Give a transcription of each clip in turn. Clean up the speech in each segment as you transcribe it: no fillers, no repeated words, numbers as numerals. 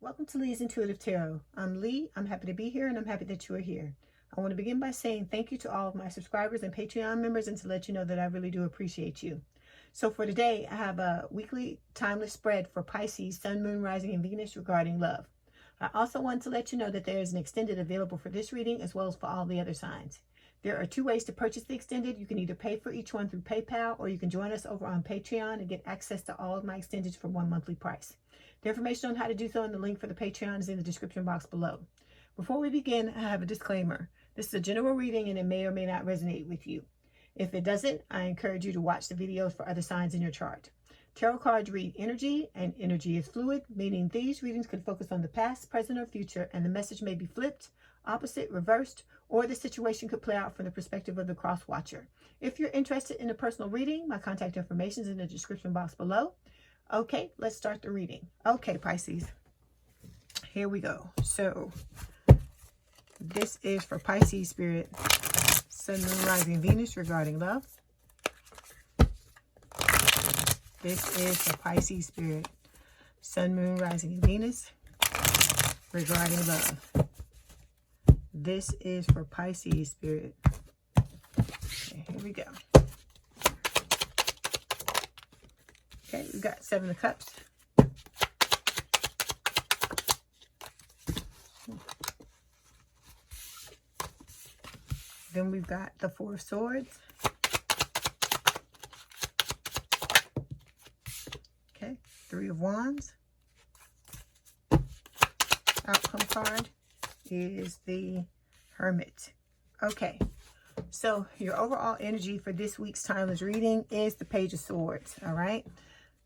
Welcome to Leigh's Intuitive Tarot. I'm Leigh. I'm happy to be here and I'm happy that you are here. I want to begin by saying thank you to all of my subscribers and Patreon members and to let you know that I really do appreciate you. So for today, I have a weekly timeless spread for Pisces, Sun, Moon, Rising, and Venus regarding love. I also want to let you know that there is an extended available for this reading as well as for all the other signs. There are two ways to purchase the extended. You can either pay for each one through PayPal or you can join us over on Patreon and get access to all of my extendeds for one monthly price. The information on how to do so and the link for the Patreon is in the description box below. Before we begin, I have a disclaimer. This is a general reading and it may or may not resonate with you. If it doesn't, I encourage you to watch the videos for other signs in your chart. Tarot cards read energy, and energy is fluid, meaning these readings can focus on the past, present, or future, and the message may be flipped, opposite, reversed, or the situation could play out from the perspective of the cross-watcher. If you're interested in a personal reading, my contact information is in the description box below. Okay, let's start the reading. Okay, Pisces, here we go. So, this is for Pisces Spirit, Sun, Moon, Rising, Venus regarding love. This is for Pisces Spirit, Sun, Moon, Rising, and Venus regarding love. This is for Pisces Spirit. Okay, here we go. Okay, we got Seven of Cups. Then we've got the Four of Swords. Okay, Three of Wands. Outcome card is the Hermit. Okay, so your overall energy for this week's timeless reading is the Page of Swords. All right,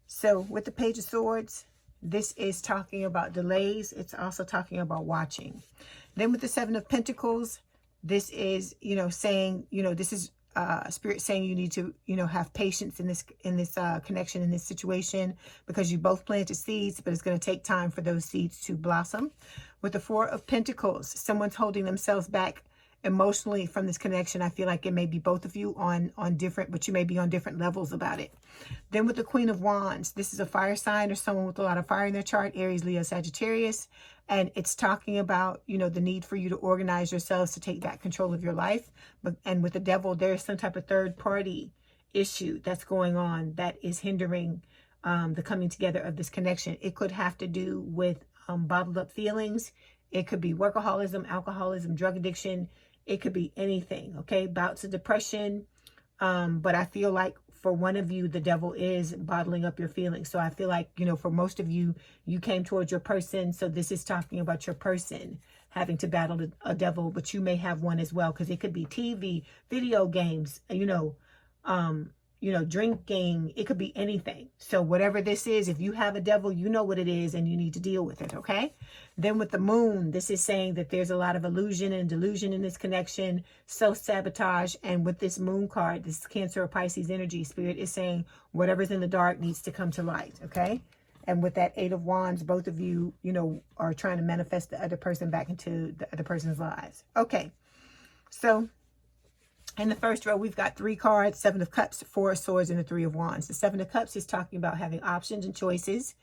so with the Page of Swords, this is talking about delays. It's also talking about watching. Then with the Seven of Pentacles, this is, saying, this is Spirit saying you need to, have patience in this connection, in this situation, because you both planted seeds, but it's going to take time for those seeds to blossom. With the Four of Pentacles, someone's holding themselves back emotionally from this connection. I feel like it may be both of you on different, but you may be on different levels about it. Then with the Queen of Wands, this is a fire sign or someone with a lot of fire in their chart, Aries, Leo, Sagittarius. And it's talking about, the need for you to organize yourselves to take back control of your life. And with the Devil, there's some type of third party issue that's going on that is hindering the coming together of this connection. It could have to do with bottled up feelings. It could be workaholism, alcoholism, drug addiction. It could be anything, okay? Bouts of depression. But I feel like for one of you, the devil is bottling up your feelings. So I feel like, for most of you, you came towards your person. So this is talking about your person having to battle a devil, but you may have one as well. Because it could be TV, video games, drinking. It could be anything. So whatever this is, if you have a devil, you know what it is and you need to deal with it, okay? Then with the Moon, this is saying that there's a lot of illusion and delusion in this connection, self-sabotage. And with this Moon card, this Cancer or Pisces energy, Spirit is saying whatever's in the dark needs to come to light, okay? And with that Eight of Wands, both of you, are trying to manifest the other person back into the other person's lives. Okay, so in the first row, we've got three cards, Seven of Cups, Four of Swords, and the Three of Wands. The Seven of Cups is talking about having options and choices.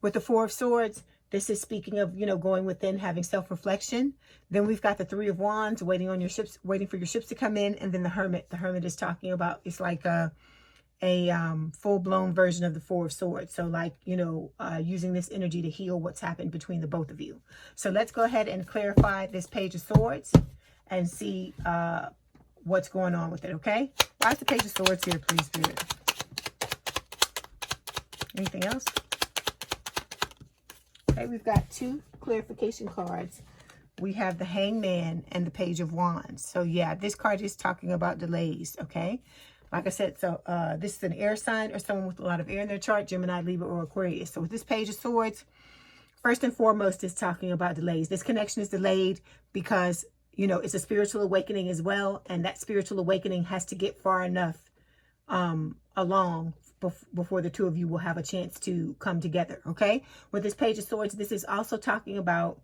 With the Four of Swords, this is speaking of, going within, having self-reflection. Then we've got the Three of Wands, waiting on your ships, waiting for your ships to come in. And then the Hermit. The Hermit is talking about, it's like a full-blown version of the Four of Swords. So like, using this energy to heal what's happened between the both of you. So let's go ahead and clarify this Page of Swords and see what's going on with it, okay? Why is the Page of Swords here, please, Spirit? Anything else? Okay, we've got two clarification cards. We have the Hangman and the Page of Wands. So yeah, this card is talking about delays, okay? Like I said, so this is an air sign or someone with a lot of air in their chart, Gemini, Libra, or Aquarius. So with this Page of Swords, first and foremost, is talking about delays. This connection is delayed because it's a spiritual awakening as well. And that spiritual awakening has to get far enough along before the two of you will have a chance to come together, okay? With this Page of Swords, this is also talking about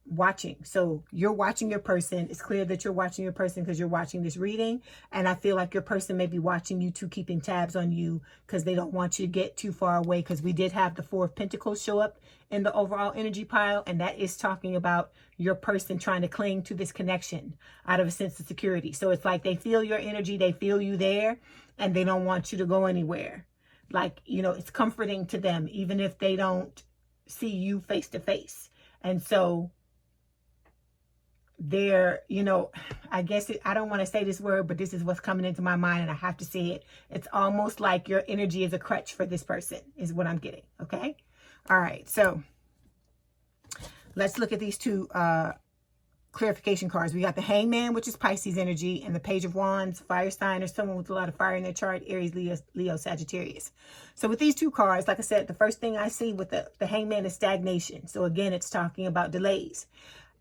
watching. So you're watching your person. It's clear that you're watching your person because you're watching this reading. And I feel like your person may be watching you too, keeping tabs on you because they don't want you to get too far away, because we did have the Four of Pentacles show up in the overall energy pile. And that is talking about your person trying to cling to this connection out of a sense of security. So it's like they feel your energy. They feel you there and they don't want you to go anywhere. Like, you know, it's comforting to them, even if they don't see you face to face. And so they're, you know, I guess I don't want to say this word, but this is what's coming into my mind and I have to say it. It's almost like your energy is a crutch for this person is what I'm getting. Okay. All right. So let's look at these two clarification cards. We got the Hangman, which is Pisces energy, and the Page of Wands, fire sign or someone with a lot of fire in their chart, Aries, Leo, Sagittarius. So with these two cards, like I said, the first thing I see with the Hangman is stagnation. So again, it's talking about delays.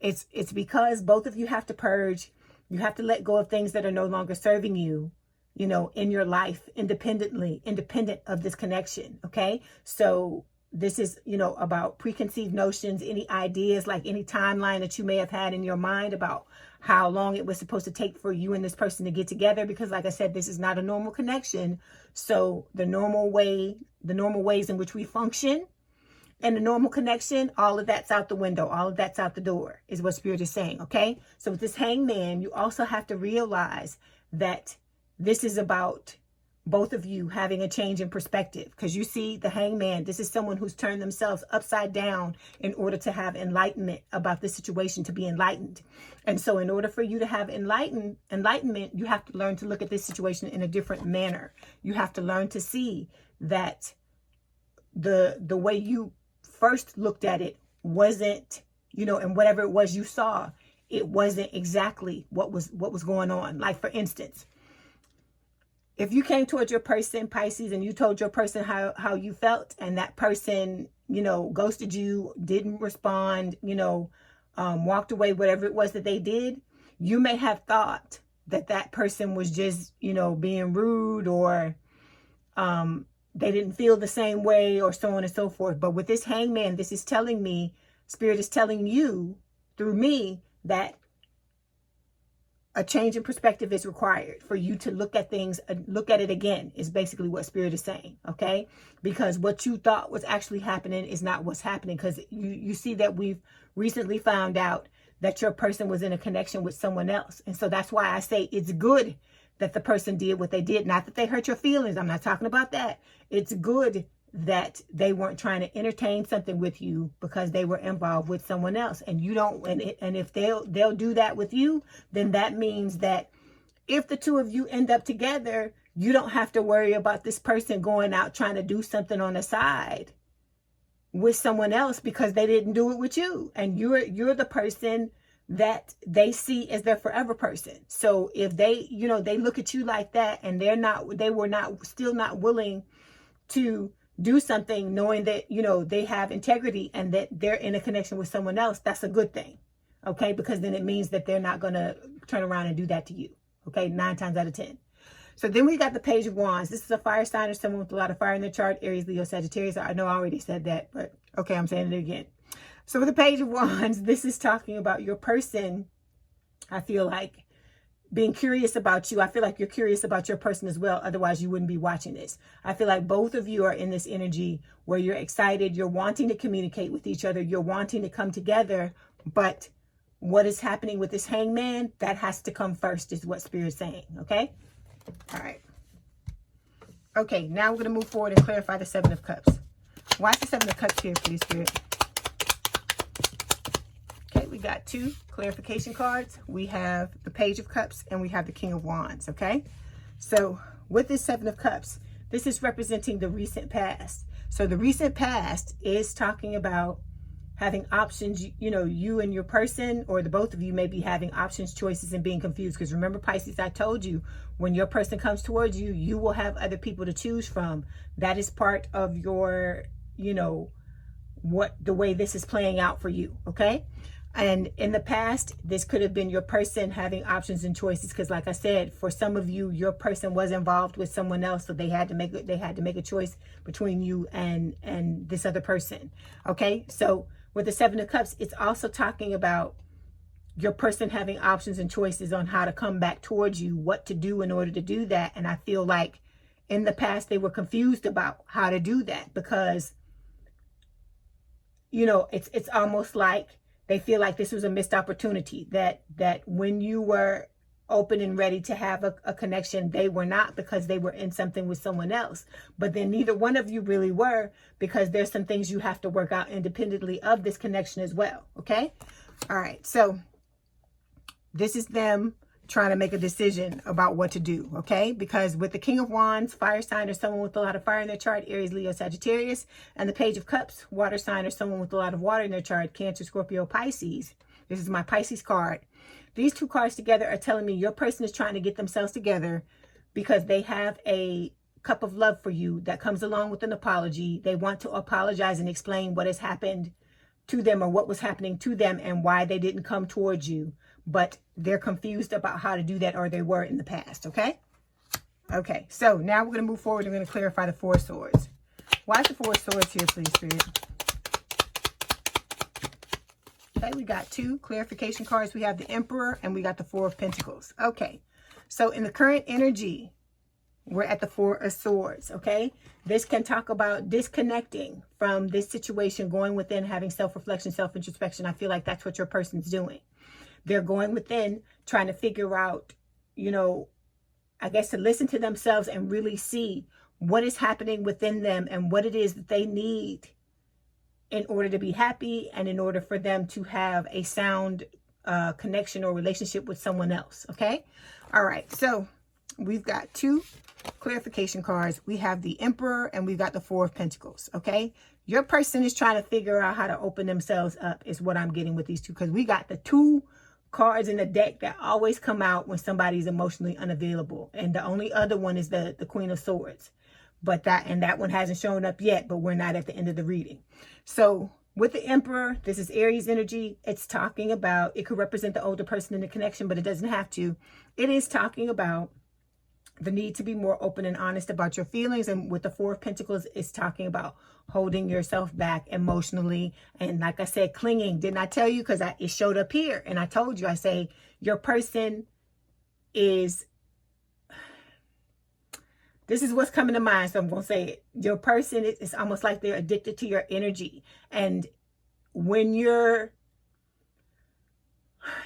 It's because both of you have to purge. You have to let go of things that are no longer serving you, you know, in your life independent of this connection. Okay. So this is, you know, about preconceived notions, any ideas, like any timeline that you may have had in your mind about how long it was supposed to take for you and this person to get together. Because like I said, this is not a normal connection. So the normal ways in which we function and the normal connection, all of that's out the window. All of that's out the door is what Spirit is saying. Okay. So with this Hangman, you also have to realize that this is about both of you having a change in perspective, because you see the Hangman, this is someone who's turned themselves upside down in order to have enlightenment about this situation, to be enlightened. And so in order for you to have enlightenment, you have to learn to look at this situation in a different manner. You have to learn to see that the way you first looked at it wasn't, you know, and whatever it was you saw, it wasn't exactly what was going on. Like for instance, if you came towards your person, Pisces, and you told your person how you felt, and that person, you know, ghosted you, didn't respond, you know, walked away, whatever it was that they did, you may have thought that that person was just, you know, being rude, or they didn't feel the same way, or so on and so forth. But with this Hangman, this is telling me, Spirit is telling you through me that a change in perspective is required for you to look at things, look at it again, is basically what Spirit is saying. Okay. Because what you thought was actually happening is not what's happening. Because you see that we've recently found out that your person was in a connection with someone else. And so that's why I say it's good that the person did what they did. Not that they hurt your feelings. I'm not talking about that. It's good that they weren't trying to entertain something with you because they were involved with someone else. And you don't, and if they'll do that with you, then that means that if the two of you end up together, you don't have to worry about this person going out trying to do something on the side with someone else because they didn't do it with you. And you're the person that they see as their forever person. So if they, you know, they look at you like that, and they were still not willing to do something knowing that, you know, they have integrity and that they're in a connection with someone else, that's a good thing. Okay. Because then it means that they're not going to turn around and do that to you. Okay. 9 times out of 10. So then we got the Page of Wands. This is a fire sign or someone with a lot of fire in their chart, Aries, Leo, Sagittarius. I know I already said that, but okay, I'm saying it again. So with the Page of Wands, this is talking about your person, I feel like, being curious about you. I feel like you're curious about your person as well. Otherwise, you wouldn't be watching this. I feel like both of you are in this energy where you're excited. You're wanting to communicate with each other. You're wanting to come together. But what is happening with this Hangman, that has to come first, is what Spirit's saying. Okay? All right. Okay, now we're going to move forward and clarify the Seven of Cups. Why is the Seven of Cups here, please, Spirit? Okay, we got 2 clarification cards. We have the Page of Cups and we have the King of Wands. Okay, so with this Seven of Cups, this is representing the recent past. So the recent past is talking about having options. You know, you and your person, or the both of you, may be having options, choices, and being confused. Because remember, Pisces, I told you, when your person comes towards you, you will have other people to choose from. That is part of your, you know, the way this is playing out for you. Okay. And in the past, this could have been your person having options and choices, because like I said, for some of you, your person was involved with someone else, so they had to make a choice between you and this other person. Okay, so with the Seven of Cups, it's also talking about your person having options and choices on how to come back towards you, what to do in order to do that. And I feel like in the past, they were confused about how to do that because, you know, it's almost like they feel like this was a missed opportunity, that when you were open and ready to have a connection, they were not, because they were in something with someone else. But then neither one of you really were, because there's some things you have to work out independently of this connection as well. Okay. All right. So this is them trying to make a decision about what to do, okay? Because with the King of Wands, fire sign or someone with a lot of fire in their chart, Aries, Leo, Sagittarius, and the Page of Cups, water sign or someone with a lot of water in their chart, Cancer, Scorpio, Pisces. This is my Pisces card. These two cards together are telling me your person is trying to get themselves together because they have a cup of love for you that comes along with an apology. They want to apologize and explain what has happened to them or what was happening to them and why they didn't come towards you. But they're confused about how to do that, or they were in the past, okay? Okay, so now we're going to move forward. We're going to clarify the Four of Swords. Why is the Four of Swords here, please, Spirit? Okay, we got two clarification cards. We have the Emperor and we got the Four of Pentacles. Okay, so in the current energy, we're at the Four of Swords, okay? This can talk about disconnecting from this situation, going within, having self-reflection, self-introspection. I feel like that's what your person's doing. They're going within, trying to figure out, you know, I guess to listen to themselves and really see what is happening within them and what it is that they need in order to be happy and in order for them to have a sound connection or relationship with someone else, okay? All right, so we've got two clarification cards. We have the Emperor and we've got the Four of Pentacles, okay? Your person is trying to figure out how to open themselves up is what I'm getting with these two, because we got the two cards in the deck that always come out when somebody's emotionally unavailable, and the only other one is the Queen of Swords, but that one hasn't shown up yet, but we're not at the end of the reading. So with the Emperor, this is Aries energy. It's talking about, it could represent the older person in the connection, but it doesn't have to. It is talking about the need to be more open and honest about your feelings. And with the Four of Pentacles, it's talking about holding yourself back emotionally. And like I said, clinging. Didn't I tell you? Because it showed up here. And I told you, I say, your person is, this is what's coming to mind. So I'm going to say it. Your person is almost like they're addicted to your energy. And when you're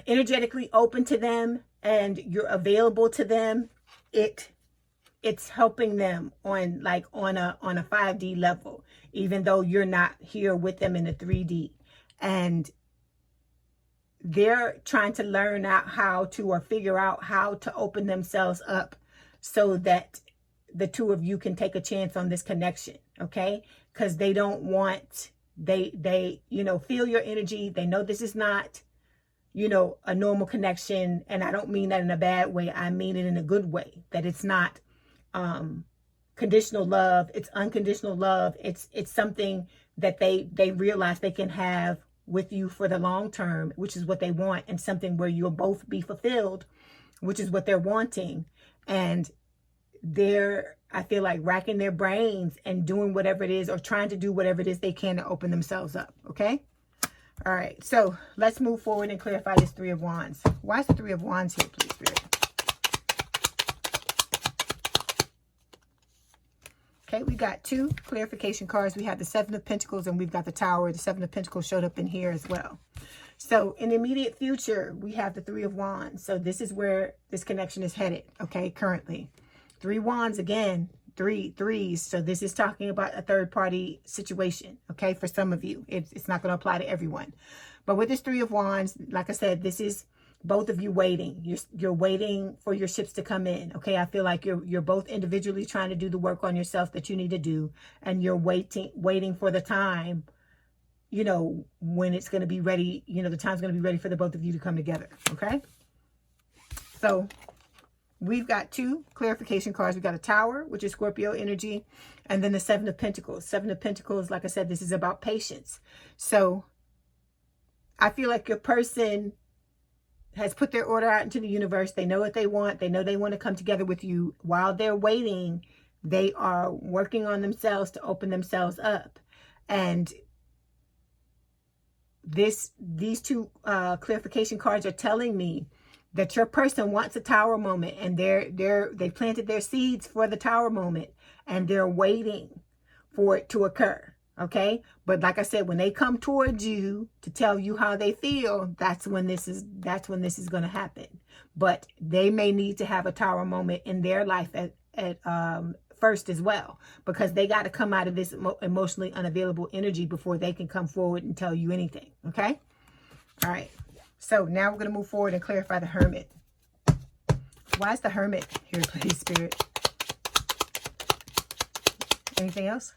energetically open to them and you're available to them, it's helping them on a 5D level, even though you're not here with them in the 3D. And they're trying to learn out how to, or figure out how to open themselves up so that the two of you can take a chance on this connection, okay? Because they don't want, they you know, feel your energy. They know this is not, you know, a normal connection. And I don't mean that in a bad way. I mean it in a good way, that it's not conditional love. It's unconditional love. It's something that they realize they can have with you for the long term, which is what they want, and something where you'll both be fulfilled, which is what they're wanting. And they're, I feel like, racking their brains and doing whatever it is, or trying to do whatever it is they can to open themselves up, okay? All right, so let's move forward and clarify this Three of Wands. Why is the Three of Wands here, please, Spirit? Okay, we got two clarification cards. We have the Seven of Pentacles and we've got the Tower. The Seven of Pentacles showed up in here as well. So in the immediate future, we have the Three of Wands. So this is where this connection is headed, okay, currently. Three Wands, again, three threes. So this is talking about a third party situation, okay, for some of you. It's not going to apply to everyone. But with this Three of Wands, like I said, this is both of you waiting. You're waiting for your ships to come in, okay? I feel like you're both individually trying to do the work on yourself that you need to do, and you're waiting for the time, you know, when it's going to be ready, you know, the time's going to be ready for the both of you to come together, okay? So we've got two clarification cards. We've got a Tower, which is Scorpio energy, and then the Seven of Pentacles. Seven of Pentacles, like I said, this is about patience. So I feel like your person has put their order out into the universe. They know what they want. They know they want to come together with you. While they're waiting, they are working on themselves to open themselves up. And these two clarification cards are telling me that your person wants a tower moment, and they planted their seeds for the tower moment, and they're waiting for it to occur. Okay, but like I said, when they come towards you to tell you how they feel, that's when this is going to happen. But they may need to have a tower moment in their life at first as well, because they got to come out of this emotionally unavailable energy before they can come forward and tell you anything. Okay, all right. So now we're going to move forward and clarify the Hermit. Why is the Hermit here, please, Spirit? Anything else?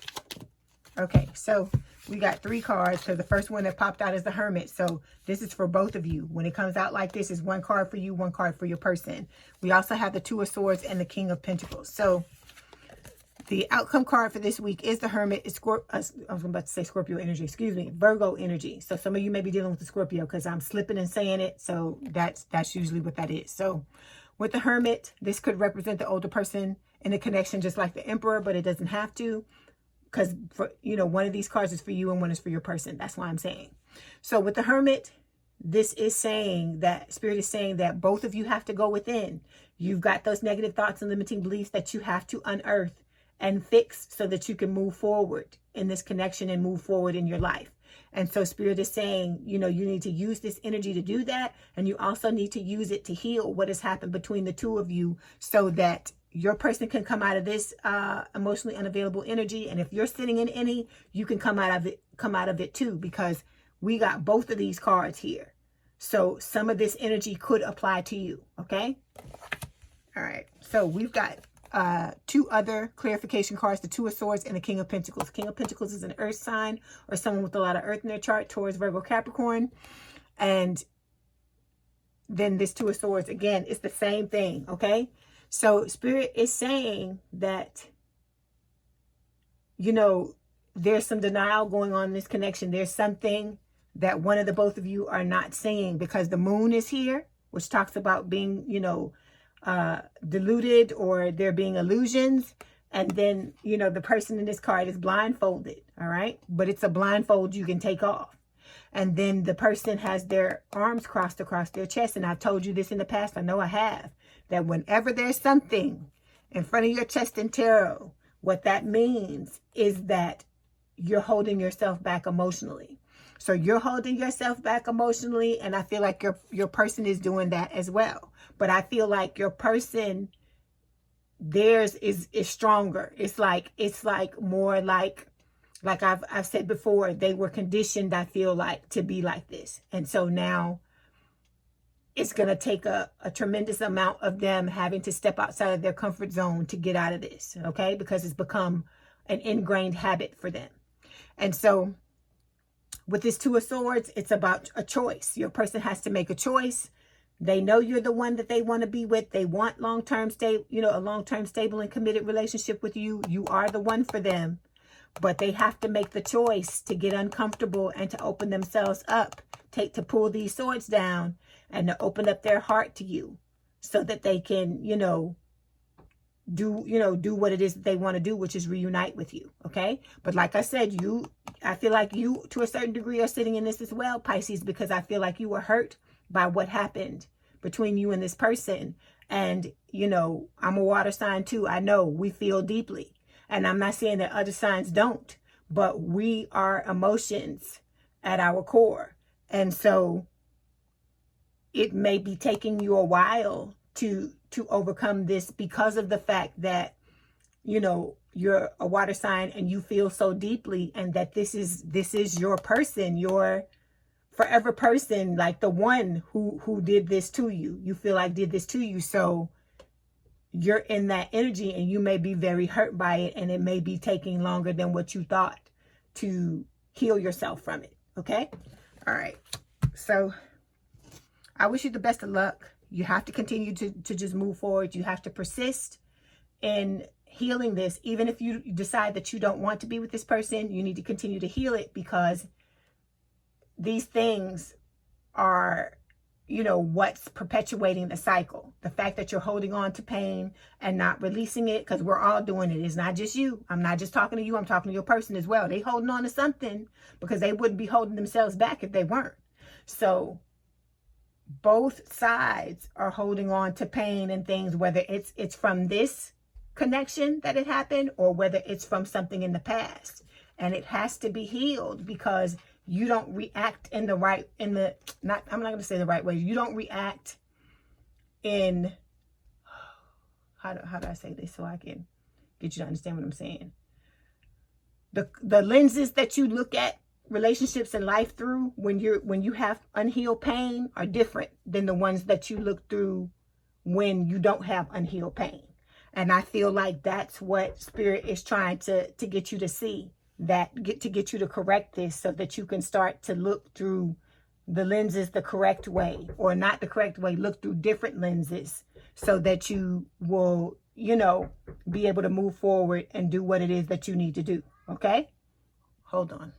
Okay, so we got 3 cards. So the first one that popped out is the Hermit. So this is for both of you. When it comes out like this, is 1 card for you, 1 card for your person. We also have the 2 of Swords and the King of Pentacles. So the outcome card for this week is the Hermit. It's I was about to say Scorpio energy. Excuse me, Virgo energy. So some of you may be dealing with the Scorpio because I'm slipping and saying it. So that's usually what that is. So with the Hermit, this could represent the older person in a connection, just like the Emperor, but it doesn't have to. Because, one of these cards is for you and one is for your person. That's why I'm saying. So with the Hermit, this is saying that, Spirit is saying that both of you have to go within. You've got those negative thoughts and limiting beliefs that you have to unearth and fix so that you can move forward in this connection and move forward in your life. And so Spirit is saying, you need to use this energy to do that. And you also need to use it to heal what has happened between the 2 of you so that your person can come out of this emotionally unavailable energy. And if you're sitting in any, you can come out of it too, because we got both of these cards here. So some of this energy could apply to you. Okay. All right. So we've got 2 other clarification cards, the 2 of Swords and the King of Pentacles. King of Pentacles is an earth sign or someone with a lot of earth in their chart, Taurus, Virgo, Capricorn. And then this 2 of Swords, again, it's the same thing. Okay. So Spirit is saying that, there's some denial going on in this connection. There's something that one of the both of you are not seeing, because the moon is here, which talks about being, deluded or there being illusions. And then, the person in this card is blindfolded. All right. But it's a blindfold you can take off. And then the person has their arms crossed across their chest. And I've told you this in the past. I know I have. That whenever there's something in front of your chest in tarot, what that means is that you're holding yourself back emotionally. So you're holding yourself back emotionally, and I feel like your person is doing that as well. But I feel like your person, theirs is stronger. It's like more like I've said before, they were conditioned, I feel like, to be like this. And so now it's going to take a tremendous amount of them having to step outside of their comfort zone to get out of this, okay? Because it's become an ingrained habit for them. And so with this 2 of Swords, it's about a choice. Your person has to make a choice. They know you're the one that they want to be with. They want a long-term stable and committed relationship with you. You are the one for them. But they have to make the choice to get uncomfortable and to open themselves up, to pull these swords down and to open up their heart to you so that they can, do what it is that they want to do, which is reunite with you. Okay. But like I said, I feel like you to a certain degree are sitting in this as well, Pisces, because I feel like you were hurt by what happened between you and this person. And, I'm a water sign too. I know we feel deeply. And I'm not saying that other signs don't, but we are emotions at our core. And so it may be taking you a while to overcome this because of the fact that, you're a water sign and you feel so deeply, and that this is your person, your forever person, like the one who did this to you. You feel like did this to you. So you're in that energy and you may be very hurt by it, and it may be taking longer than what you thought to heal yourself from it. Okay. All right. So I wish you the best of luck. You have to continue to just move forward. You have to persist in healing this. Even if you decide that you don't want to be with this person, you need to continue to heal it, because these things are, you know, what's perpetuating the cycle. The fact that you're holding on to pain and not releasing it, because we're all doing it. It's not just you. I'm not just talking to you. I'm talking to your person as well. They holding on to something because they wouldn't be holding themselves back if they weren't. So both sides are holding on to pain and things, whether it's from this connection that it happened or whether it's from something in the past. And it has to be healed because you don't react in the right, I'm not going to say the right way. You don't react in, how do I say this so I can get you to understand what I'm saying? The lenses that you look at relationships and life through when you have unhealed pain are different than the ones that you look through when you don't have unhealed pain. And I feel like that's what Spirit is trying to get you to see. To get you to correct this so that you can start to look through the lenses the correct way, or not the correct way, look through different lenses so that you will, you know, be able to move forward and do what it is that you need to do. Okay? Hold on.